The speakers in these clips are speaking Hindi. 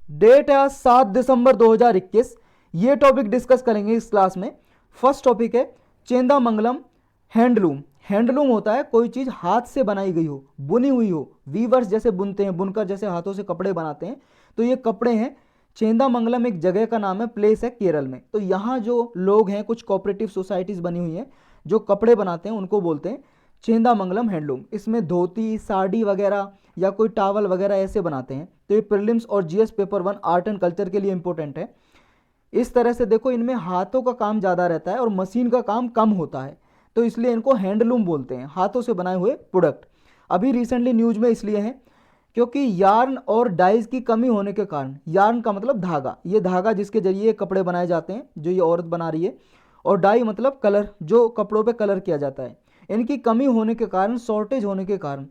डेट है आज 7 दिसंबर 2021। ये टॉपिक डिस्कस करेंगे इस क्लास में। फर्स्ट टॉपिक है चेंदामंगलम हैंडलूम। हैंडलूम होता है कोई चीज हाथ से बनाई गई हो, बुनी हुई हो। वीवर्स जैसे बुनते हैं, बुनकर जैसे हाथों से कपड़े बनाते हैं, तो ये कपड़े हैं। चेंदामंगलम एक जगह का नाम है, प्लेस है केरल में। तो यहाँ जो लोग हैं, कुछ कोऑपरेटिव सोसाइटीज बनी हुई हैं जो कपड़े बनाते हैं, उनको बोलते हैं चेंदामंगलम हैंडलूम। इसमें धोती, साड़ी वगैरह या कोई टावल वगैरह ऐसे बनाते हैं। तो ये प्रीलिम्स और GS paper 1 art and culture के लिए इंपॉर्टेंट है। इस तरह से देखो, इनमें हाथों का काम ज़्यादा रहता है और मशीन का काम कम होता है, तो इसलिए इनको हैंडलूम बोलते हैं, हाथों से बनाए हुए प्रोडक्ट। अभी रिसेंटली न्यूज में इसलिए है क्योंकि यार्न और डाइज की कमी होने के कारण, यार्न का मतलब धागा, ये धागा जिसके जरिए कपड़े बनाए जाते हैं, जो ये औरत बना रही है, और डाई मतलब कलर, जो कपड़ों पे कलर किया जाता है, इनकी कमी होने के कारण, शॉर्टेज होने के कारण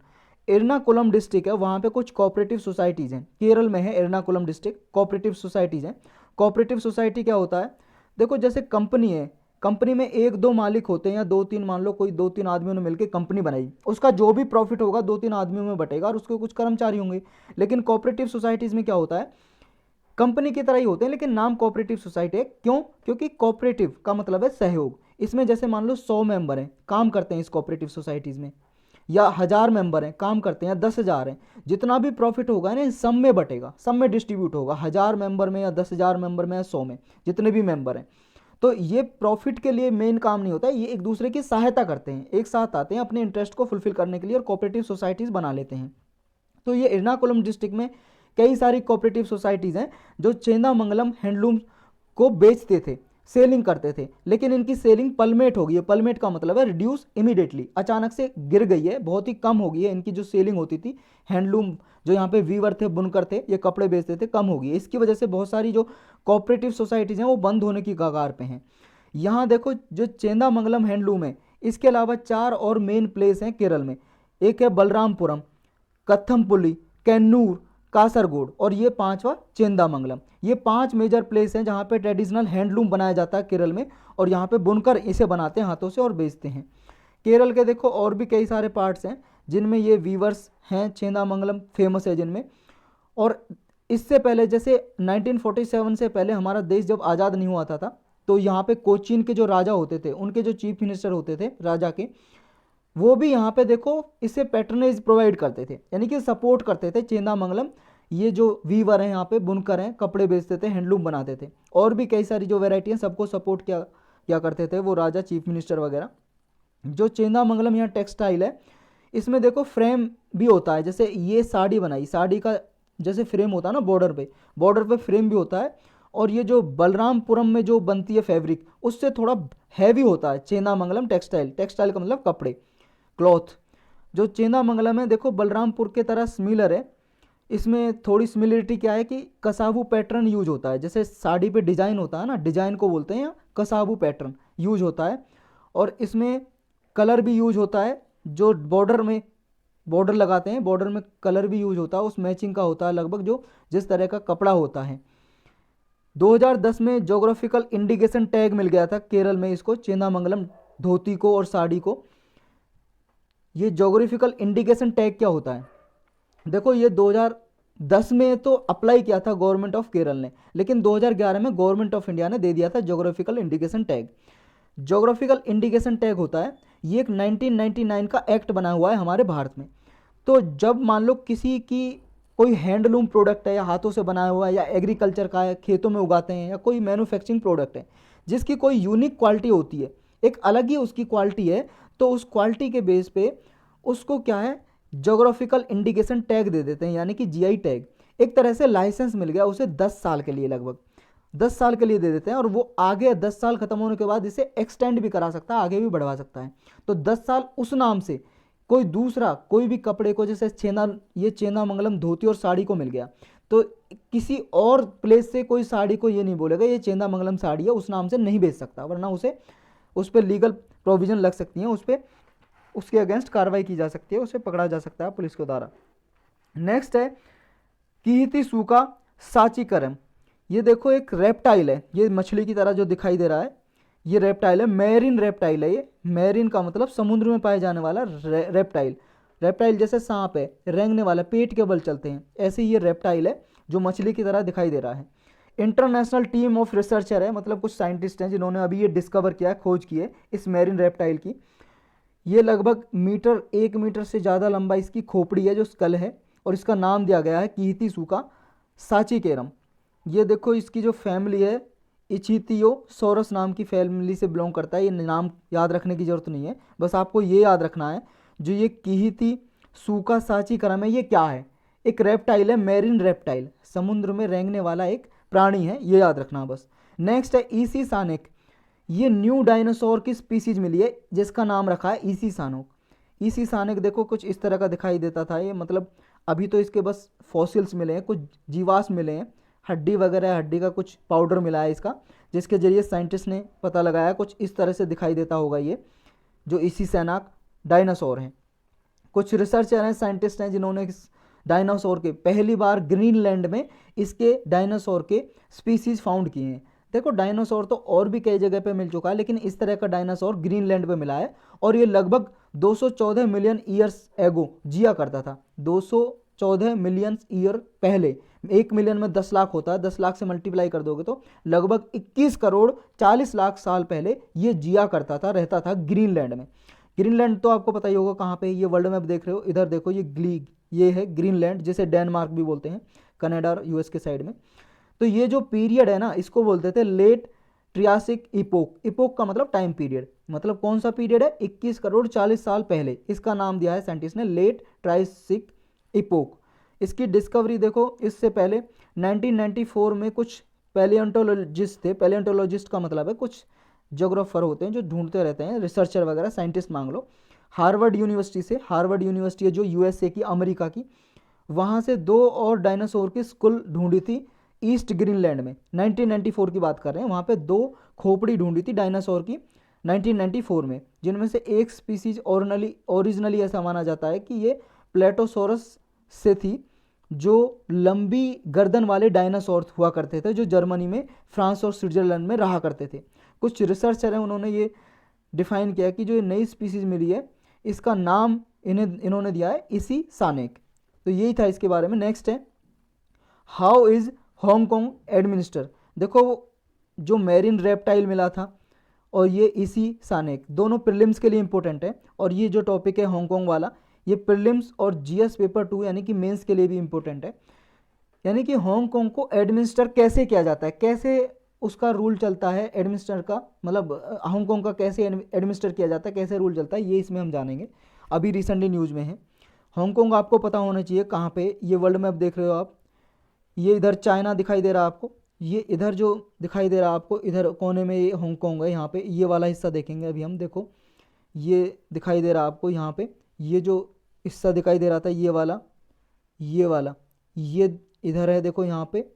एर्नाकुलम डिस्ट्रिक्ट है, वहाँ पे कुछ कोऑपरेटिव सोसाइटीज़ हैं। केरल में है एर्नाकुलम डिस्ट्रिक्ट, कोऑपरेटिव सोसाइटीज़ हैं। कोऑपरेटिव सोसाइटी क्या होता है? देखो जैसे कंपनी है, कंपनी में एक दो मालिक होते हैं या दो तीन, मान लो कोई दो तीन आदमियों ने मिलकर कंपनी बनाई, उसका जो भी प्रॉफिट होगा दो तीन आदमियों में बटेगा और उसके कुछ कर्मचारी होंगे। लेकिन कोऑपरेटिव सोसाइटीज़ में क्या होता है, कंपनी की तरह ही होते हैं लेकिन नाम कोऑपरेटिव सोसाइटी है। क्यों? क्योंकि कोऑपरेटिव का मतलब है सहयोग। इसमें जैसे मान लो 100 मेंबर हैं, काम करते हैं इस कोऑपरेटिव सोसाइटीज़ में, या 1000 मेंबर हैं काम करते हैं, या 10,000 हैं, जितना भी प्रॉफिट होगा ना सब में बटेगा, सब में डिस्ट्रीब्यूट होगा, 1000 मेंबर में या 10,000 मेंबर में या 100 में, जितने भी मेंबर हैं। तो ये प्रॉफिट के लिए मेन काम नहीं होता है, ये एक दूसरे की सहायता करते हैं, एक साथ आते हैं अपने इंटरेस्ट को फुलफिल करने के लिए और कोऑपरेटिव सोसाइटीज़ बना लेते हैं। तो ये एर्नाकुलम डिस्ट्रिक्ट में कई सारी कोऑपरेटिव सोसाइटीज़ हैं जो चेंदामंगलम हैंडलूम को बेचते थे, सेलिंग करते थे। लेकिन इनकी सेलिंग पलमेट हो गई है। पलमेट का मतलब है रिड्यूस इमीडिएटली, अचानक से गिर गई है, बहुत ही कम हो गई है इनकी जो सेलिंग होती थी। हैंडलूम जो यहाँ पे वीवर थे, बुनकर थे, ये कपड़े बेचते थे, कम हो गई है। इसकी वजह से बहुत सारी जो कोऑपरेटिव सोसाइटीज़ हैं वो बंद होने की कगार पे हैं। यहाँ देखो जो चेंदामंगलम हैंडलूम है, इसके अलावा 4 और मेन प्लेस हैं केरल में। एक है बलरामपुरम, कथमपुली, कैन्नूर, कासरगोड, और ये पांचवा चेंदामंगलम। ये 5 मेजर प्लेस हैं जहाँ पे ट्रेडिशनल हैंडलूम बनाया जाता है केरल में, और यहाँ पे बुनकर इसे बनाते हैं हाथों से और बेचते हैं। केरल के देखो और भी कई सारे पार्ट्स हैं जिनमें ये वीवर्स हैं, चेंदामंगलम फेमस है जिनमें। और इससे पहले जैसे 1947 से पहले हमारा देश जब आज़ाद नहीं हुआ था, तो यहाँ पे कोचीन के जो राजा होते थे, उनके जो चीफ मिनिस्टर होते थे राजा के, वो भी यहाँ पे देखो इससे पैटर्नेज प्रोवाइड करते थे, यानी कि सपोर्ट करते थे चेंदामंगलम। ये जो वीवर हैं यहाँ पे, बुनकर हैं, कपड़े बेचते थे, हैंडलूम बनाते थे, और भी कई सारी जो वैरायटी हैं, सबको सपोर्ट किया क्या करते थे वो राजा, चीफ मिनिस्टर वगैरह। जो चेंदामंगलम यहाँ टेक्सटाइल है, इसमें देखो फ्रेम भी होता है। जैसे ये साड़ी बनाई, साड़ी का जैसे फ्रेम होता है ना बॉर्डर पे, बॉर्डर पे फ्रेम भी होता है। और ये जो बलरामपुरम में जो बनती है फैब्रिक, उससे थोड़ा हैवी होता है चेंदामंगलम टेक्सटाइल। टेक्सटाइल का मतलब कपड़े, क्लॉथ। जो चेंदामंगलम है देखो बलरामपुर के तरह सिमिलर है। इसमें थोड़ी सिमिलरिटी क्या है कि कसाबू पैटर्न यूज होता है। जैसे साड़ी पे डिजाइन होता है ना, डिजाइन को बोलते हैं कसाबू पैटर्न यूज होता है। और इसमें कलर भी यूज होता है, जो बॉर्डर में बॉर्डर लगाते हैं, बॉर्डर में कलर भी यूज होता है, उस मैचिंग का होता है लगभग, जो जिस तरह का कपड़ा होता है। 2010 में जोग्राफिकल इंडिकेशन टैग मिल गया था केरल में इसको, चेंदामंगलम धोती को और साड़ी को। ये जोग्राफिकल इंडिकेशन टैग क्या होता है? देखो ये 2010 में तो अप्लाई किया था गवर्नमेंट ऑफ केरल ने, लेकिन 2011 में गवर्नमेंट ऑफ इंडिया ने दे दिया था geographical indication tag. Geographical indication tag होता है, ये एक 1999 का एक्ट बना हुआ है हमारे भारत में। तो जब मान लो किसी की कोई हैंडलूम प्रोडक्ट है, या हाथों से बनाया हुआ है, या एग्रीकल्चर का है, खेतों में उगाते हैं, या कोई मैन्युफैक्चरिंग प्रोडक्ट है जिसकी कोई यूनिक क्वालिटी होती है, एक अलग ही उसकी क्वालिटी है, तो उस क्वालिटी के बेस पे उसको क्या है, जोग्राफिकल इंडिकेशन टैग दे देते हैं, यानी कि जीआई टैग। एक तरह से लाइसेंस मिल गया उसे 10 साल के लिए, लगभग 10 साल के लिए दे देते हैं, और वो आगे 10 साल खत्म होने के बाद इसे एक्सटेंड भी करा सकता है, आगे भी बढ़वा सकता है। तो 10 साल उस नाम से कोई दूसरा कोई भी कपड़े को, जैसे ये चेंदामंगलम धोती और साड़ी को मिल गया, तो किसी और प्लेस से कोई साड़ी को ये नहीं बोलेगा ये चेंदामंगलम साड़ी है, उस नाम से नहीं बेच सकता, वरना उसे उस पर लीगल प्रोविजन लग सकती हैं, उस पर उसके अगेंस्ट कार्रवाई की जा सकती है, उसे पकड़ा जा सकता है पुलिस के द्वारा। नेक्स्ट है कीहितिसूका साचिकरम। ये देखो एक रेप्टाइल है, ये मछली की तरह जो दिखाई दे रहा है, ये रेप्टाइल है, मैरीन रेप्टाइल है। ये मैरीन का मतलब समुद्र में पाए जाने वाला रेप्टाइल। रेप्टाइल जैसे सांप है, रेंगने वाला, पेट के बल चलते हैं, ऐसे ही ये रेप्टाइल है। जो मछली की तरह दिखाई दे रहा है। इंटरनेशनल टीम ऑफ रिसर्चर है, मतलब कुछ साइंटिस्ट हैं जिन्होंने अभी ये डिस्कवर किया है, खोज की है इस मैरिन रेप्टाइल की। ये लगभग 1 मीटर से ज़्यादा लंबा इसकी खोपड़ी है जो स्कल है, और इसका नाम दिया गया है कीहितीसुका साचिकेरम। ये देखो इसकी जो फैमिली है इचिथियोसोरस नाम की फैमिली से बिलोंग करता है। ये नाम याद रखने की ज़रूरत नहीं है, बस आपको ये याद रखना है जो ये कीहितीसुका साचिकेरम है ये क्या है, एक रेप्टाइल है, मैरिन रेप्टाइल, समुद्र में रेंगने वाला एक प्राणी है, ये याद रखना बस। नेक्स्ट है ईसी सानेक। ये न्यू डायनासोर की स्पीसीज मिली है जिसका नाम रखा है ईसी सानोक। ईसी सानेक देखो कुछ इस तरह का दिखाई देता था ये, मतलब अभी तो इसके बस फॉसिल्स मिले हैं, कुछ जीवाश्म मिले हैं, हड्डी वगैरह, हड्डी का कुछ पाउडर मिला है इसका, जिसके जरिए साइंटिस्ट ने पता लगाया कुछ इस तरह से दिखाई देता होगा ये जो ईसी सैनाक डायनासोर हैं। कुछ रिसर्चर हैं, साइंटिस्ट हैं जिन्होंने इस डायनासोर के पहली बार ग्रीनलैंड में इसके डायनासोर के स्पीसीज फाउंड किए हैं। देखो डायनासोर तो और भी कई जगह पे मिल चुका है, लेकिन इस तरह का डायनासोर ग्रीनलैंड पे मिला है, और ये लगभग 214 मिलियन ईयर्स एगो जिया करता था। 214 मिलियन ईयर पहले, 1 मिलियन में 10 लाख होता है, 10 लाख से मल्टीप्लाई कर दोगे तो लगभग 21 करोड़ 40 लाख साल पहले ये जिया करता था, रहता था ग्रीनलैंड में। ग्रीनलैंड तो आपको पता ही होगा कहाँ पे, ये वर्ल्ड मैप देख रहे हो, इधर देखो ये है ग्रीनलैंड, जिसे डेनमार्क भी बोलते हैं, कनाडा और यूएस के साइड में। तो ये जो पीरियड है ना, इसको बोलते थे लेट ट्रियासिक इपोक। इपोक का मतलब टाइम पीरियड, मतलब कौन सा पीरियड है, 21 करोड़ 40 साल पहले। इसका नाम दिया है साइंटिस्ट ने लेट ट्राइसिक इपोक। इसकी डिस्कवरी देखो इससे पहले 1994 में कुछ पैलियोंटोलॉजिस्ट थे, पैलियोंटोलॉजिस्ट का मतलब है कुछ ज्योग्राफर होते हैं जो ढूंढते रहते हैं, रिसर्चर वगैरह, साइंटिस्ट मांग लो। हार्वर्ड यूनिवर्सिटी से, हार्वर्ड यूनिवर्सिटी है जो यूएसए की, अमेरिका की, वहाँ से 2 और डायनासोर की स्कुल ढूंढी थी ईस्ट ग्रीनलैंड में। 1994 की बात कर रहे हैं, वहाँ पे 2 खोपड़ी ढूंढी थी डायनासोर की 1994 में, जिनमें से एक स्पीसीज ओरिजिनली ऐसा माना जाता है कि ये प्लेटोसोरस से थी, जो लंबी गर्दन वाले डायनासोर हुआ करते थे, जो जर्मनी में, फ्रांस और स्विट्जरलैंड में रहा करते थे। कुछ रिसर्चर हैं, उन्होंने ये डिफाइन किया कि जो ये नई स्पीसीज मिली है इसका नाम इन्होंने दिया है इसी सानेक। तो यही था इसके बारे में। नेक्स्ट है हाउ इज हांगकांग एडमिनिस्टर। देखो जो मैरिन रेप्टाइल मिला था और ये इसी सानेक, दोनों प्रीलिम्स के लिए इंपॉर्टेंट है, और ये जो टॉपिक है हांगकांग वाला, ये प्रीलिम्स और जीएस पेपर 2 यानी कि मेंस के लिए भी इंपॉर्टेंट है। यानी कि हांगकांग को एडमिनिस्टर कैसे किया जाता है, कैसे उसका रूल चलता है, एडमिनिस्टर का मतलब हांगकांग का कैसे एडमिनिस्टर किया जाता है, कैसे रूल चलता है, ये इसमें हम जानेंगे। अभी रिसेंटली न्यूज़ में है। हांगकांग आपको पता होना चाहिए कहाँ पे, ये वर्ल्ड मैप देख रहे हो आप, ये इधर चाइना दिखाई दे रहा है आपको, ये इधर जो दिखाई दे रहा है आपको इधर कोने में ये हांगकांग है। यहाँ पे ये वाला हिस्सा देखेंगे अभी हम, देखो ये दिखाई दे रहा है आपको यहाँ पे, ये जो हिस्सा दिखाई दे रहा था ये वाला ये इधर है देखो यहाँ पे,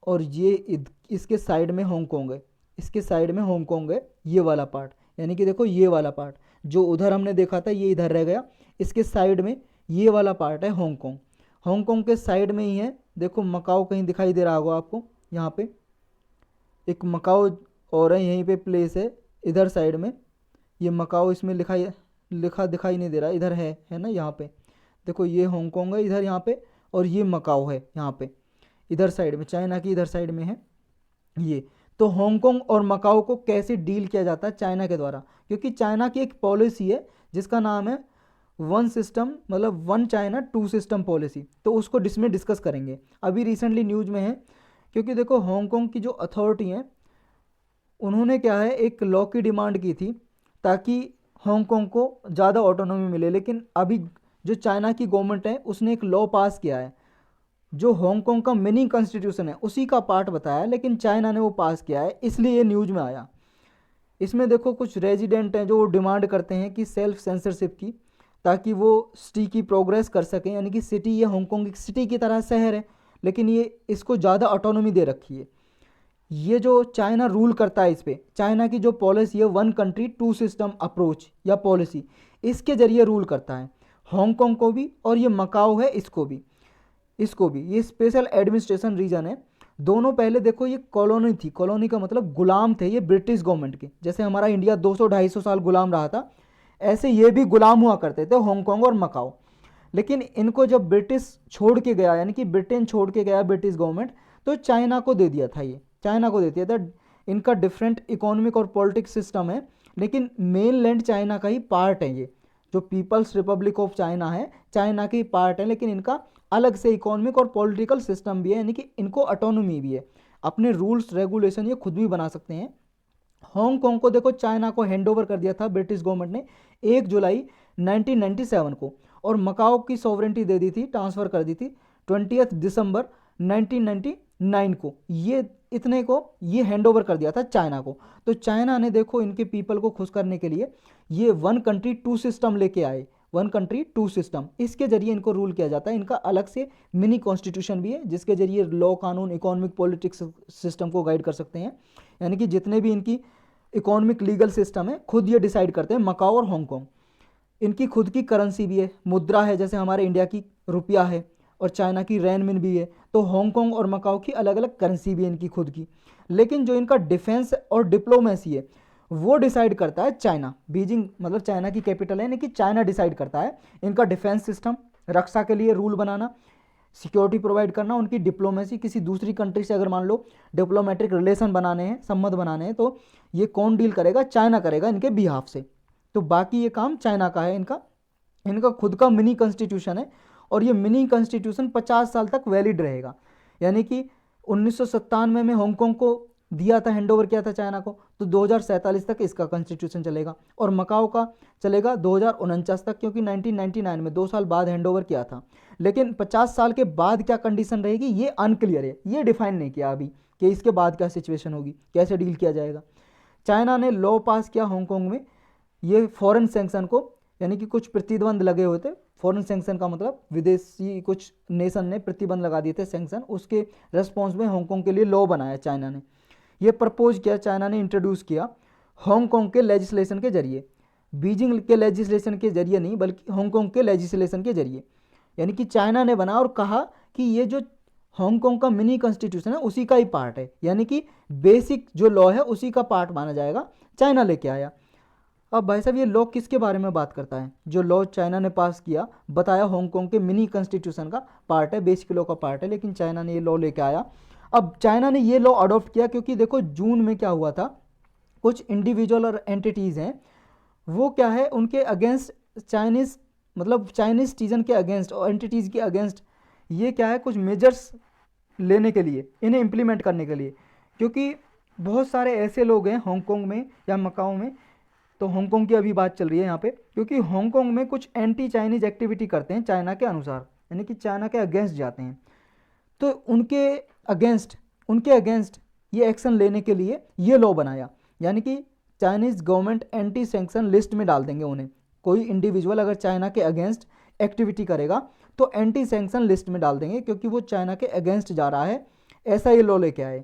और ये इसके साइड में हांगकांग है, इसके साइड में हांगकांग है ये वाला पार्ट। यानी कि देखो ये वाला पार्ट जो उधर हमने देखा था ये इधर रह गया, इसके साइड में ये वाला पार्ट है हांगकांग। हांगकांग के साइड में ही है देखो मकाओ, कहीं दिखाई दे रहा होगा आपको, यहाँ पे एक मकाओ और है, यहीं पे प्लेस है इधर साइड में, ये मकाओ इसमें लिखा दिखाई नहीं दे रहा, इधर है ना, यहाँ पे देखो ये हांगकांग है इधर यहाँ पे, और ये मकाओ है यहाँ पे इधर साइड में, चाइना की इधर साइड में है ये। तो हांगकांग और मकाओ को कैसे डील किया जाता है चाइना के द्वारा, क्योंकि चाइना की एक पॉलिसी है जिसका नाम है वन सिस्टम, मतलब वन चाइना 2 सिस्टम पॉलिसी, तो उसको इसमें डिस्कस करेंगे। अभी रिसेंटली न्यूज़ में है, क्योंकि देखो हांगकांग की जो अथॉरिटी हैं उन्होंने क्या है एक लॉ की डिमांड की थी ताकि हांगकांग को ज़्यादा ऑटोनॉमी मिले, लेकिन अभी जो चाइना की गवर्नमेंट है उसने एक लॉ पास किया है जो हांगकांग का मिनी कॉन्स्टिट्यूशन है उसी का पार्ट बताया, लेकिन चाइना ने वो पास किया है, इसलिए ये न्यूज़ में आया। इसमें देखो कुछ रेजिडेंट हैं जो वो डिमांड करते हैं कि सेल्फ सेंसरशिप की, ताकि वो सिटी की प्रोग्रेस कर सकें। यानी कि सिटी, ये हांगकांग एक सिटी की तरह शहर है, लेकिन ये इसको ज़्यादा ऑटोनॉमी दे रखी है। ये जो चाइना रूल करता है इस पर, चाइना की जो पॉलिसी है 1 कंट्री 2 सिस्टम अप्रोच या पॉलिसी, इसके ज़रिए रूल करता है हांगकांग को भी, और ये मकाओ है इसको भी। ये स्पेशल एडमिनिस्ट्रेशन रीजन है। दोनों पहले देखो ये कॉलोनी थी, कॉलोनी का मतलब गुलाम थे ये ब्रिटिश गवर्नमेंट के, जैसे हमारा इंडिया 200-250 साल गुलाम रहा था, ऐसे ये भी गुलाम हुआ करते थे हांगकांग और मकाओ। लेकिन इनको जब ब्रिटिश छोड़ के गया, यानी कि ब्रिटेन छोड़ के गया ब्रिटिश गवर्नमेंट, तो चाइना को दे दिया था, ये चाइना को दे दिया था। इनका डिफरेंट इकोनॉमिक और पॉलिटिक्स सिस्टम है, लेकिन मेन लैंड चाइना का ही पार्ट है। ये जो पीपल्स रिपब्लिक ऑफ चाइना है, चाइना की पार्ट है, लेकिन इनका अलग से इकोनॉमिक और पॉलिटिकल सिस्टम भी है, यानी कि इनको ऑटोनॉमी भी है, अपने रूल्स रेगुलेशन ये खुद भी बना सकते हैं। हांगकांग को देखो चाइना को हैंडओवर कर दिया था ब्रिटिश गवर्नमेंट ने 1 जुलाई 1997 को, और मकाओ की सॉवरेंटी दे दी थी, ट्रांसफर कर दी थी 20 दिसंबर 1999 को। ये इतने को ये हैंडओवर कर दिया था चाइना को। तो चाइना ने देखो इनके पीपल को खुश करने के लिए ये 1 कंट्री 2 सिस्टम लेके आए, 1 कंट्री 2 सिस्टम। इसके जरिए इनको रूल किया जाता है। इनका अलग से मिनी कॉन्स्टिट्यूशन भी है, जिसके जरिए लॉ, कानून, इकोनॉमिक, पॉलिटिक्स सिस्टम को गाइड कर सकते हैं। यानी कि जितने भी इनकी इकोनॉमिक लीगल सिस्टम है खुद ये डिसाइड करते हैं। मकाओ और हांगकांग, इनकी खुद की करेंसी भी है, मुद्रा है, जैसे हमारे इंडिया की रुपया है और चाइना की रेनमिन भी है। तो हांगकांग और मकाओ की अलग अलग करेंसी भी है इनकी खुद की। लेकिन जो इनका डिफेंस और डिप्लोमेसी है वो डिसाइड करता है चाइना। बीजिंग मतलब चाइना की कैपिटल है, यानी कि चाइना डिसाइड करता है इनका डिफेंस सिस्टम, रक्षा के लिए रूल बनाना, सिक्योरिटी प्रोवाइड करना। उनकी डिप्लोमेसी, किसी दूसरी कंट्री से अगर मान लो डिप्लोमेटिक रिलेशन बनाने हैं, संबंध बनाने हैं, तो ये कौन डील करेगा? चाइना करेगा इनके बिहाफ से। तो बाकी ये काम चाइना का है। इनका खुद का मिनी कॉन्स्टिट्यूशन है, और ये मिनी कॉन्स्टिट्यूशन 50 साल तक वैलिड रहेगा। यानी कि 1997 में हांगकांग को दिया था, हैंडओवर किया था चाइना को, तो 2047 तक इसका कॉन्स्टिट्यूशन चलेगा, और मकाओ का चलेगा 2049 तक, क्योंकि 1999 में 2 साल बाद हैंडओवर किया था। लेकिन 50 साल के बाद क्या कंडीशन रहेगी ये अनक्लियर है, ये डिफाइन नहीं किया अभी कि इसके बाद क्या सिचुएशन होगी, कैसे डील किया जाएगा। चाइना ने लॉ पास किया हांगकांग में, ये फॉरेन सैंक्शन को, यानी कि कुछ प्रतिबंध लगे हुए थे। फॉरेन सैंक्शन का मतलब विदेशी कुछ नेशन ने प्रतिबंध लगा दिए थे सैंक्शन, उसके रेस्पॉन्स में हांगकांग के लिए लॉ बनाया चाइना ने। ये प्रपोज किया, चाइना ने इंट्रोड्यूस किया हांगकांग के लेजिस्लेशन के जरिए, बीजिंग के लेजिस्लेशन के जरिए नहीं, बल्कि हांगकांग के लेजिस्लेशन के जरिए। यानी कि चाइना ने बना और कहा कि ये जो हांगकांग का मिनी कॉन्स्टिट्यूशन है उसी का ही पार्ट है, यानी कि बेसिक जो लॉ है उसी का पार्ट माना जाएगा। चाइना लेके आया। अब भाई साहब ये लॉ किसके बारे में बात करता है? जो लॉ चाइना ने पास किया, बताया हांगकांग के मिनी कॉन्स्टिट्यूशन का पार्ट है, बेसिक लॉ का पार्ट है, लेकिन चाइना ने ये लॉ लेके आया। अब चाइना ने ये लॉ अडॉप्ट किया क्योंकि देखो जून में क्या हुआ था, कुछ इंडिविजुअल और एंटिटीज़ हैं, वो क्या है उनके अगेंस्ट चाइनीज़, मतलब चाइनीज़ सिटीजन के अगेंस्ट और एंटिटीज़ के अगेंस्ट, ये क्या है कुछ मेजर्स लेने के लिए, इन्हें इम्प्लीमेंट करने के लिए। क्योंकि बहुत सारे ऐसे लोग हैं हांगकांग में या मकाओ में, तो हांगकांग की अभी बात चल रही है यहाँ पे, क्योंकि हांगकांग में कुछ एंटी चाइनीज एक्टिविटी करते हैं चाइना के अनुसार, यानी कि चाइना के अगेंस्ट जाते हैं। तो उनके अगेंस्ट ये एक्शन लेने के लिए ये लॉ बनाया, यानी कि Chinese government anti sanction list में डाल देंगे उन्हें। कोई इंडिविजुअल अगर चाइना के अगेंस्ट एक्टिविटी करेगा तो एंटी सैंक्शन लिस्ट में डाल देंगे, क्योंकि वो चाइना के अगेंस्ट जा रहा है, ऐसा ये लॉ लेके आए।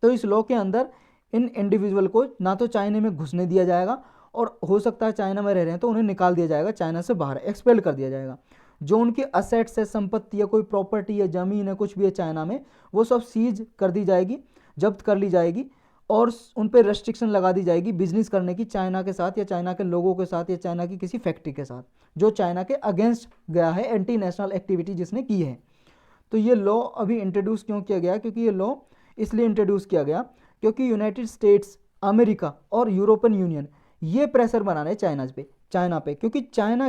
तो इस लॉ के अंदर इन इंडिविजुअल को ना तो चाइना में घुसने दिया जाएगा, और हो सकता है चाइना में रह रहे हैं तो उन्हें निकाल दिया जाएगा, चाइना से बाहर एक्सपेल कर दिया जाएगा। जो उनके असेट्स है, संपत्ति है, कोई प्रॉपर्टी है, ज़मीन है, कुछ भी है चाइना में, वो सब सीज कर दी जाएगी, जब्त कर ली जाएगी, और उन पर रेस्ट्रिक्शन लगा दी जाएगी बिजनेस करने की चाइना के साथ, या चाइना के लोगों के साथ, या चाइना की किसी फैक्ट्री के साथ जो चाइना के अगेंस्ट गया है, एंटी नेशनल एक्टिविटी जिसने की है। तो ये लॉ अभी इंट्रोड्यूस क्यों किया गया? क्योंकि ये लॉ इसलिए इंट्रोड्यूस किया गया क्योंकि यूनाइटेड स्टेट्स, अमेरिका और यूरोपियन यूनियन ये प्रेशर बना रहे हैं चाइना पे। क्योंकि चाइना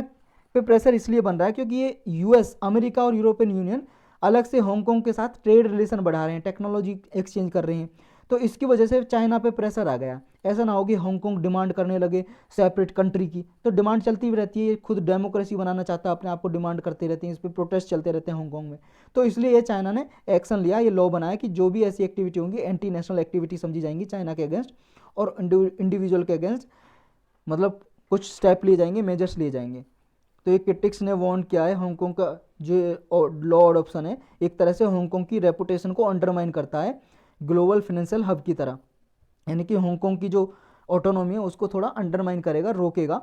पे प्रेशर इसलिए बन रहा है क्योंकि ये यूएस, अमेरिका और यूरोपियन यूनियन अलग से हांगकांग के साथ ट्रेड रिलेशन बढ़ा रहे हैं, टेक्नोलॉजी एक्सचेंज कर रहे हैं। तो इसकी वजह से चाइना पे प्रेशर आ गया। ऐसा ना हो कि हांगकांग डिमांड करने लगे सेपरेट कंट्री की, तो डिमांड चलती भी रहती है, खुद डेमोक्रेसी बनाना चाहता है, अपने आप को डिमांड करते रहते हैं, इस पर प्रोटेस्ट चलते रहते हैं हांगकांग में। तो इसलिए ये चाइना ने एक्शन लिया, ये लॉ बनाया कि जो भी ऐसी एक्टिविटी होंगी एंटी नेशनल एक्टिविटी समझी जाएंगी चाइना के अगेंस्ट, और इंडिविजुअल के अगेंस्ट मतलब कुछ स्टेप लिए जाएंगे, मेजर्स लिए जाएंगे। तो ये क्रिटिक्स ने वार्न किया है हांगकांग का जो लॉ अडॉप्शन है एक तरह से हांगकांग की रेपुटेशन को अंडरमाइन करता है ग्लोबल फाइनेंशियल हब की तरह, यानी कि हांगकांग की जो ऑटोनॉमी है उसको थोड़ा अंडरमाइन करेगा, रोकेगा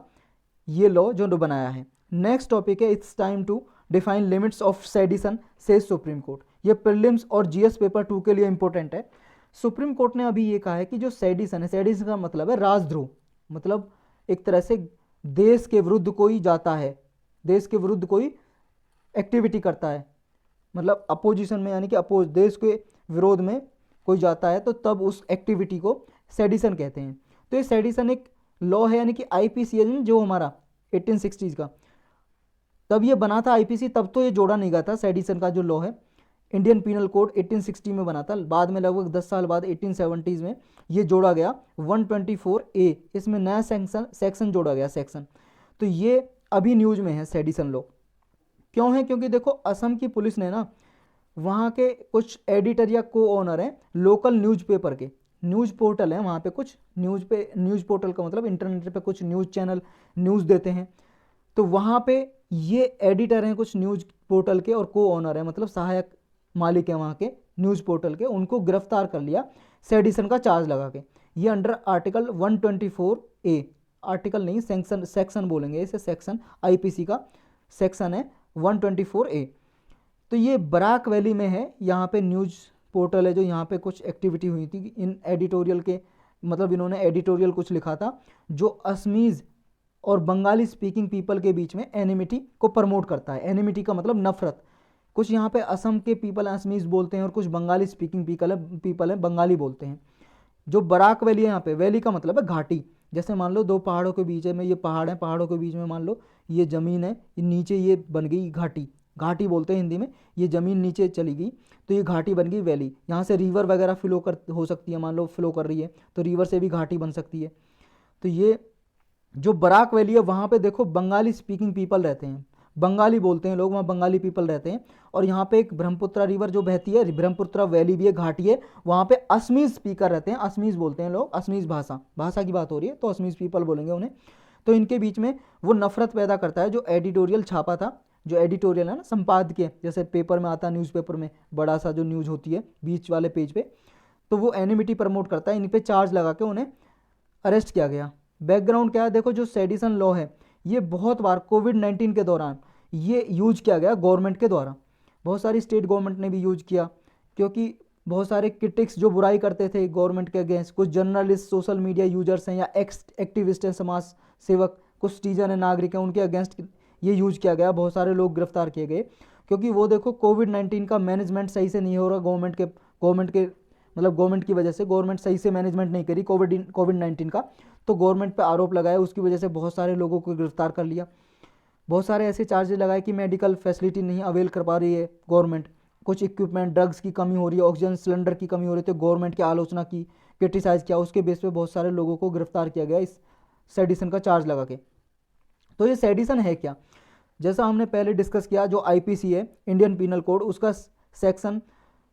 ये लॉ जो बनाया है। नेक्स्ट टॉपिक है it's time to define limits of sedition says supreme court. ये प्रीलिम्स और जीएस पेपर 2 के लिए इंपॉर्टेंट है। सुप्रीम कोर्ट ने अभी ये कहा है कि जो सेडिशन है, सेडिशन का मतलब है राजद्रोह, मतलब एक तरह से देश के विरुद्ध कोई जाता है, देश के विरुद्ध कोई एक्टिविटी करता है, मतलब अपोजिशन में, यानी कि अपोज देश के विरोध में कोई जाता है तो तब उस एक्टिविटी को सेडिशन कहते हैं। तो ये सेडिशन एक लॉ है, यानी कि आईपीसी है जो हमारा 1860s का, तब ये बना था आईपीसी, तब तो ये जोड़ा नहीं गया था सेडिशन का जो लॉ है। इंडियन पीनल कोड 1860 में बना था, बाद में लगभग 10 साल बाद 1870s में ये जोड़ा गया 124A, इसमें नया सेक्शन जोड़ा गया सेक्शन। तो ये अभी न्यूज में है सेडिशन लॉ। क्यों है? क्योंकि देखो असम की पुलिस ने ना वहाँ के कुछ एडिटर या को ओनर हैं लोकल न्यूज़पेपर के, न्यूज़ पोर्टल है वहाँ पे कुछ न्यूज़ पोर्टल का मतलब इंटरनेट पे कुछ न्यूज़ चैनल न्यूज़ देते हैं, तो वहाँ पे ये एडिटर हैं कुछ न्यूज़ पोर्टल के और को ओनर है, मतलब सहायक मालिक है वहाँ के न्यूज़ पोर्टल के, उनको गिरफ्तार कर लिया सेडिशन का चार्ज लगा के। ये अंडर आर्टिकल 124A, आर्टिकल नहीं सेक्शन बोलेंगे इसे, सेक्शन आईपीसी का सेक्शन है 124A। तो ये बराक वैली में है, यहाँ पे न्यूज़ पोर्टल है जो यहाँ पे कुछ एक्टिविटी हुई थी इन एडिटोरियल के, मतलब इन्होंने एडिटोरियल कुछ लिखा था जो असमीज़ और बंगाली स्पीकिंग पीपल के बीच में एनिमिटी को प्रमोट करता है। एनिमिटी का मतलब नफरत। कुछ यहाँ पे असम के पीपल असमीज़ बोलते हैं और कुछ बंगाली स्पीकिंग पीपल है बंगाली बोलते हैं। जो बराक वैली है यहाँ पे, वैली का मतलब है घाटी, जैसे मान लो दो पहाड़ों के बीच में ये पहाड़ है, पहाड़ों के बीच में मान लो ये ज़मीन है, नीचे ये बन गई घाटी, घाटी बोलते हैं हिंदी में, ये ज़मीन नीचे चली गई तो ये घाटी बन गई वैली। यहाँ से रिवर वगैरह फ्लो कर हो सकती है, मान लो फ्लो कर रही है तो रिवर से भी घाटी बन सकती है। तो ये जो बराक वैली है वहाँ पे देखो बंगाली स्पीकिंग पीपल रहते हैं, बंगाली बोलते हैं लोग, वहाँ बंगाली पीपल रहते हैं। और यहाँ पे एक ब्रह्मपुत्रा रिवर जो बहती है, ब्रह्मपुत्रा वैली भी है, घाटी है, वहाँ पे असमीज़ स्पीकर रहते हैं, असमीज़ बोलते हैं लोग, असमीज़ भाषा की बात हो रही है तो असमीज़ पीपल बोलेंगे उन्हें। तो इनके बीच में वो नफरत पैदा करता है। जो एडिटोरियल छापा था, जो एडिटोरियल है ना संपादकीय, जैसे पेपर में आता है, न्यूज़पेपर में बड़ा सा जो न्यूज़ होती है बीच वाले पेज पे, तो वो एनिमिटी प्रमोट करता है। इन पे चार्ज लगा के उन्हें अरेस्ट किया गया। बैकग्राउंड क्या है देखो, जो सेडिशन लॉ है ये बहुत बार कोविड-19 के दौरान ये यूज किया गया गवर्नमेंट के द्वारा, बहुत सारी स्टेट गवर्नमेंट ने भी यूज किया, क्योंकि बहुत सारे क्रिटिक्स जो बुराई करते थे गवर्नमेंट के अगेंस्ट, कुछ जर्नलिस्ट, सोशल मीडिया यूजर्स हैं या एक्टिविस्ट हैं, समाज सेवक, कुछ सिटीजन है, नागरिक हैं, उनके अगेंस्ट ये यूज किया गया, बहुत सारे लोग गिरफ्तार किए गए। क्योंकि वो देखो कोविड-19 का मैनेजमेंट सही से नहीं हो रहा गवर्नमेंट के मतलब गवर्नमेंट की वजह से, गवर्नमेंट सही से मैनेजमेंट नहीं करी कोविड-19 का, तो गवर्नमेंट पे आरोप लगाया, उसकी वजह से बहुत सारे लोगों को गिरफ्तार कर लिया। बहुत सारे ऐसे चार्जेस लगाए कि मेडिकल फैसिलिटी नहीं अवेल कर पा रही है गवर्नमेंट, कुछ इक्विपमेंट, ड्रग्स की कमी हो रही है, ऑक्सीजन सिलेंडर की कमी हो रही है, तो गवर्नमेंट की आलोचना की, क्रिटिसाइज़ किया, उसके बेस पे बहुत सारे लोगों को गिरफ्तार किया गया इस सेडिशन का चार्ज लगा के। तो ये सेडिशन है क्या? जैसा हमने पहले डिस्कस किया, जो आईपीसी है इंडियन पीनल कोड, उसका सेक्शन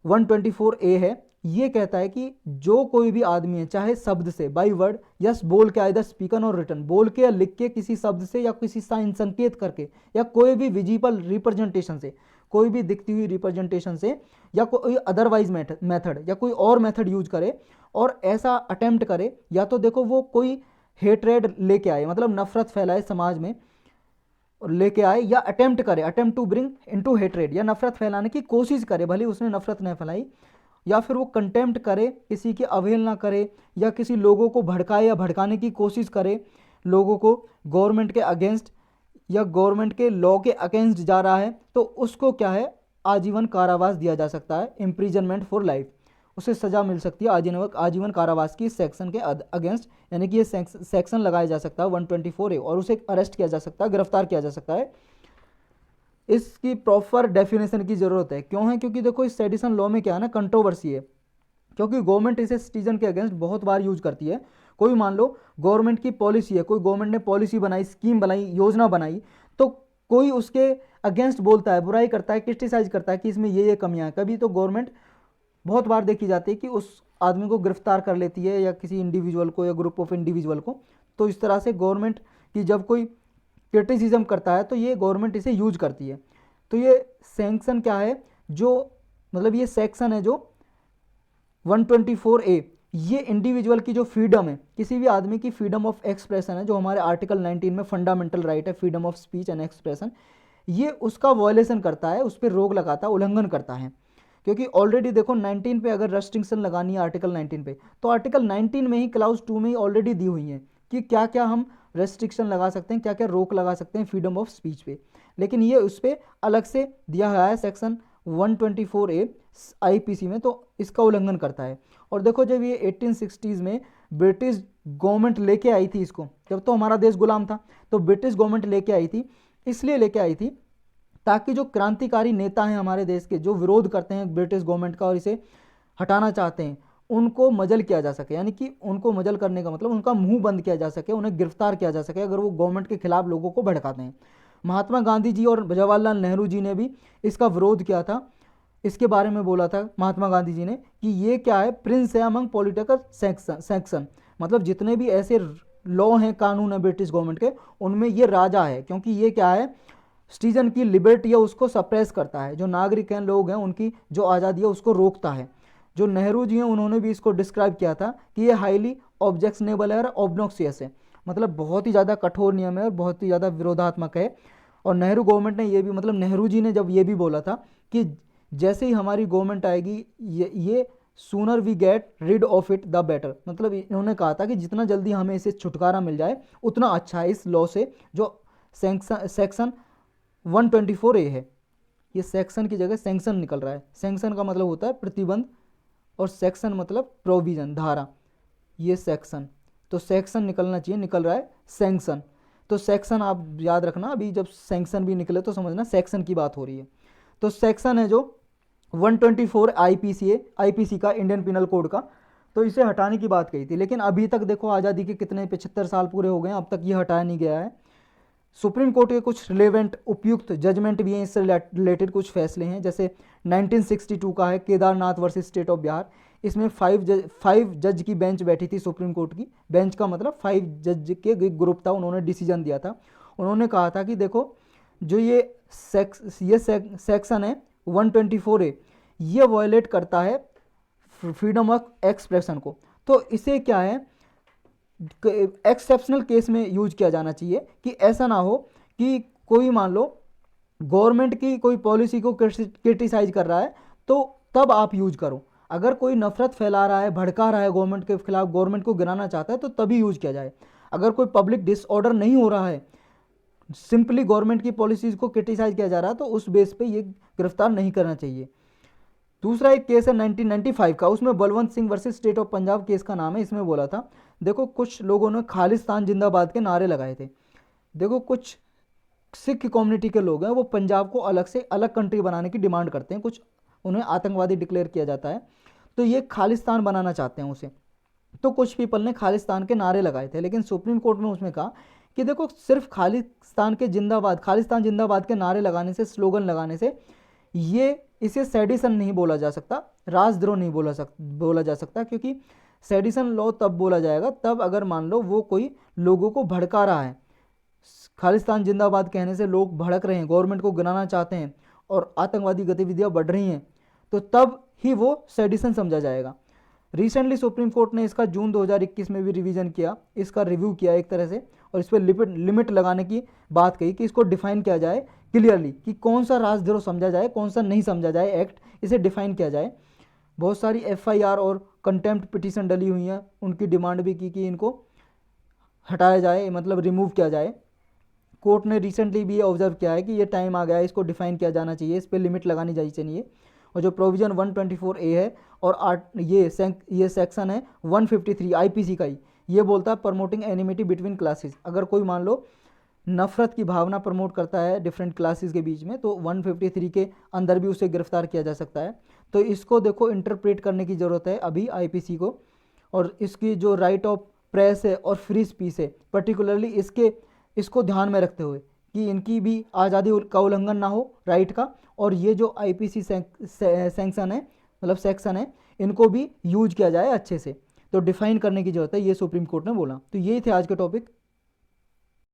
124A है, ये कहता है कि जो कोई भी आदमी है, चाहे शब्द से, बाई वर्ड, यस बोल के, आइदर स्पीकन और रिटन, बोल के या लिख के, किसी शब्द से या किसी साइन संकेत करके, या कोई भी विजिबल रिप्रेजेंटेशन से, कोई भी दिखती हुई रिप्रेजेंटेशन से, या कोई अदरवाइज मेथड या कोई और मेथड यूज करे और ऐसा अटेम्प्ट करे, या तो देखो वो कोई हेट्रेड लेके आए, मतलब नफरत फैलाए समाज में और लेके आए, या अटेम्प्ट करे, attempt to bring into hatred, या नफरत फैलाने की कोशिश करे, भले उसने नफरत नहीं फैलाई, या फिर वो कंटेम्प्ट करे, किसी की अवहेलना करे, या किसी लोगों को भड़काए या भड़काने की कोशिश करे, लोगों को गवर्नमेंट के अगेंस्ट या गवर्नमेंट के लॉ के अगेंस्ट जा रहा है, तो उसको क्या है, आजीवन कारावास दिया जा सकता है, इम्प्रिजनमेंट फॉर लाइफ, उसे सजा मिल सकती है आजीवन कारावास की सेक्शन के अगेंस्ट, यानी कि ये सेक्शन लगाया जा सकता है 124A, और उसे अरेस्ट किया जा सकता है, गिरफ्तार किया जा सकता है। इसकी प्रॉपर डेफिनेशन की ज़रूरत है। क्यों है? क्योंकि देखो इस सेडिशन लॉ में क्या है ना, कंट्रोवर्सी है, क्योंकि गवर्नमेंट इसे सिटीजन के अगेंस्ट बहुत बार यूज करती है। कोई मान लो गवर्नमेंट की पॉलिसी है, कोई गवर्नमेंट ने पॉलिसी बनाई, स्कीम बनाई, योजना बनाई, तो कोई उसके अगेंस्ट बोलता है, बुराई करता है, क्रिटिसाइज करता है कि इसमें ये कमियां हैं, कभी तो गवर्नमेंट बहुत बार देखी जाती है कि उस आदमी को गिरफ्तार कर लेती है, या किसी इंडिविजुअल को या ग्रुप ऑफ इंडिविजुअल को। तो इस तरह से गवर्नमेंट की जब कोई क्रिटिसिज्म करता है तो ये गवर्नमेंट इसे यूज करती है। तो ये सैंक्शन क्या है, जो मतलब ये सेक्शन है जो 124A, ये इंडिविजुअल की जो फ्रीडम है, किसी भी आदमी की फ्रीडम ऑफ एक्सप्रेशन है, जो हमारे आर्टिकल 19 में फंडामेंटल राइट है, freedom of speech and expression, ये उसका वॉयलेशन करता है, उस पर रोक लगाता है, उल्लंघन करता है। क्योंकि ऑलरेडी देखो 19 पे अगर रेस्ट्रिक्शन लगानी है आर्टिकल 19 पे, तो आर्टिकल 19 में ही क्लाउज 2 में ही ऑलरेडी दी हुई है कि क्या क्या हम रेस्ट्रिक्शन लगा सकते हैं, क्या क्या रोक लगा सकते हैं फ्रीडम ऑफ स्पीच पे। लेकिन ये उस पर अलग से दिया गया है सेक्शन 124A आईपीसी में, तो इसका उल्लंघन करता है। और देखो जब ये 1860s में ब्रिटिश गवर्नमेंट लेके आई थी इसको, जब तो हमारा देश गुलाम था, तो ब्रिटिश गवर्नमेंट लेके आई थी, इसलिए लेके आई थी ताकि जो क्रांतिकारी नेता हैं हमारे देश के, जो विरोध करते हैं ब्रिटिश गवर्नमेंट का और इसे हटाना चाहते हैं, उनको मजल किया जा सके। यानी कि उनको मजल करने का मतलब उनका मुंह बंद किया जा सके, उन्हें गिरफ्तार किया जा सके अगर वो गवर्नमेंट के खिलाफ लोगों को भड़काते हैं। महात्मा गांधी जी और जवाहरलाल नेहरू जी ने भी इसका विरोध किया था। इसके बारे में बोला था महात्मा गांधी जी ने कि ये क्या है, प्रिंस है अमंग पॉलिटिकल सेक्शन, मतलब जितने भी ऐसे लॉ हैं, कानून है ब्रिटिश गवर्नमेंट के, उनमें ये राजा है, क्योंकि ये क्या है, सिटीजन की लिबर्टी है उसको सप्रेस करता है, जो नागरिक हैं, लोग हैं, उनकी जो आज़ादी है उसको रोकता है। जो नेहरू जी हैं उन्होंने भी इसको डिस्क्राइब किया था कि ये हाईली ऑब्जेक्शनेबल है और ऑब्नॉक्सियस है, मतलब बहुत ही ज़्यादा कठोर नियम है और बहुत ही ज़्यादा विरोधात्मक है। और नेहरू गवर्नमेंट ने ये भी, मतलब नेहरू जी ने जब ये भी बोला था कि जैसे ही हमारी गवर्नमेंट आएगी ये sooner we get rid of it the better, मतलब इन्होंने कहा था कि जितना जल्दी हमें इसे छुटकारा मिल जाए उतना अच्छा है इस लॉ से, जो सेक्शन 124A है। ये सेक्शन की जगह सैंक्शन निकल रहा है। सैंक्शन का मतलब होता है प्रतिबंध और सेक्शन मतलब प्रोविजन, धारा, ये सेक्शन, तो सेक्शन निकलना चाहिए, निकल रहा है सैंक्शन। तो सेक्शन आप याद रखना, अभी जब सैंक्शन भी निकले तो समझना सेक्शन की बात हो रही है। तो सेक्शन है जो 124 आईपीसी का, इंडियन पिनल कोड का, तो इसे हटाने की बात कही थी। लेकिन अभी तक देखो आज़ादी के कितने 75 साल पूरे हो गए हैं, अब तक ये हटाया नहीं गया है। सुप्रीम कोर्ट के कुछ रिलेवेंट उपयुक्त जजमेंट भी हैं, इससे रिलेटेड कुछ फैसले हैं, जैसे 1962 का है Kedarnath versus state of Bihar. इसमें 5 जज की बेंच बैठी थी सुप्रीम कोर्ट की। बेंच का मतलब 5 जज के ग्रुप था, उन्होंने डिसीजन दिया था। उन्होंने कहा था कि देखो जो ये सेक्शन है 124A, ये वायलेट करता है फ्रीडम ऑफ एक्सप्रेशन को। तो इसे क्या है, एक्सेप्शनल केस में यूज किया जाना चाहिए, कि ऐसा ना हो कि कोई मान लो गवर्नमेंट की कोई पॉलिसी को क्रिटिसाइज कर रहा है तो तब आप यूज करो। अगर कोई नफरत फैला रहा है, भड़का रहा है गवर्नमेंट के खिलाफ, गवर्नमेंट को गिराना चाहता है, तो तभी यूज किया जाए। अगर कोई पब्लिक डिसऑर्डर नहीं हो रहा है, सिंपली गवर्नमेंट की पॉलिसीज को क्रिटिसाइज किया जा रहा है, तो उस बेस पे ये गिरफ्तार नहीं करना चाहिए। दूसरा एक केस है 1995 का, उसमें Balwant Singh versus state of Punjab case का नाम है। इसमें बोला था, देखो कुछ लोगों ने खालिस्तान जिंदाबाद के नारे लगाए थे। देखो कुछ सिख कम्युनिटी के लोग हैं, वो पंजाब को अलग से अलग कंट्री बनाने की डिमांड करते हैं, कुछ उन्हें आतंकवादी डिक्लेयर किया जाता है, तो ये खालिस्तान बनाना चाहते हैं उसे। तो कुछ पीपल ने खालिस्तान के नारे लगाए थे, लेकिन सुप्रीम कोर्ट में उसमें कहा कि देखो सिर्फ खालिस्तान जिंदाबाद के नारे लगाने से, स्लोगन लगाने से, ये इसे सेडिशन नहीं बोला जा सकता, राजद्रोह नहीं बोला जा सकता, क्योंकि सेडिशन लॉ तब बोला जाएगा तब अगर मान लो वो कोई लोगों को भड़का रहा है। खालिस्तान जिंदाबाद कहने से लोग भड़क रहे हैं, गवर्नमेंट को गिराना चाहते हैं और आतंकवादी गतिविधियां बढ़ रही हैं, तो तब ही वो सेडिशन समझा जाएगा। रिसेंटली सुप्रीम कोर्ट ने इसका जून 2021 में भी रिवीजन किया, इसका रिव्यू किया एक तरह से, और इस पर लिमिट लगाने की बात कही कि इसको डिफाइन किया जाए क्लियरली कि कौन सा राजद्रोह समझा जाए, कौन सा नहीं समझा जाए, एक्ट इसे डिफाइन किया जाए। बहुत सारी FIR और कंटेम्प्ट पिटीशन डली हुई हैं, उनकी डिमांड भी की कि इनको हटाया जाए, मतलब रिमूव किया जाए। कोर्ट ने रिसेंटली भी ये ऑब्जर्व किया है कि ये टाइम आ गया है, इसको डिफाइन किया जाना चाहिए, इस पर लिमिट लगानी चाहिए। और जो प्रोविजन 124A है और ये सेक्शन है 153 आईपीसी का ही, ये बोलता है प्रमोटिंग एनिमिटी बिटवीन क्लासेस। अगर कोई मान लो नफरत की भावना प्रमोट करता है डिफरेंट क्लासेस के बीच में, तो 153 के अंदर भी उसे गिरफ्तार किया जा सकता है। तो इसको देखो इंटरप्रेट करने की ज़रूरत है अभी आईपीसी को, और इसकी जो राइट ऑफ प्रेस है और फ्री स्पीच है, पर्टिकुलरली इसको ध्यान में रखते हुए कि इनकी भी आज़ादी का उल्लंघन ना हो राइट का, और ये जो आईपीसी सैंक्शन है, मतलब सेक्शन है, इनको भी यूज किया जाए अच्छे से। तो डिफाइन करने की ज़रूरत है, ये सुप्रीम कोर्ट ने बोला। तो ये थे आज के टॉपिक।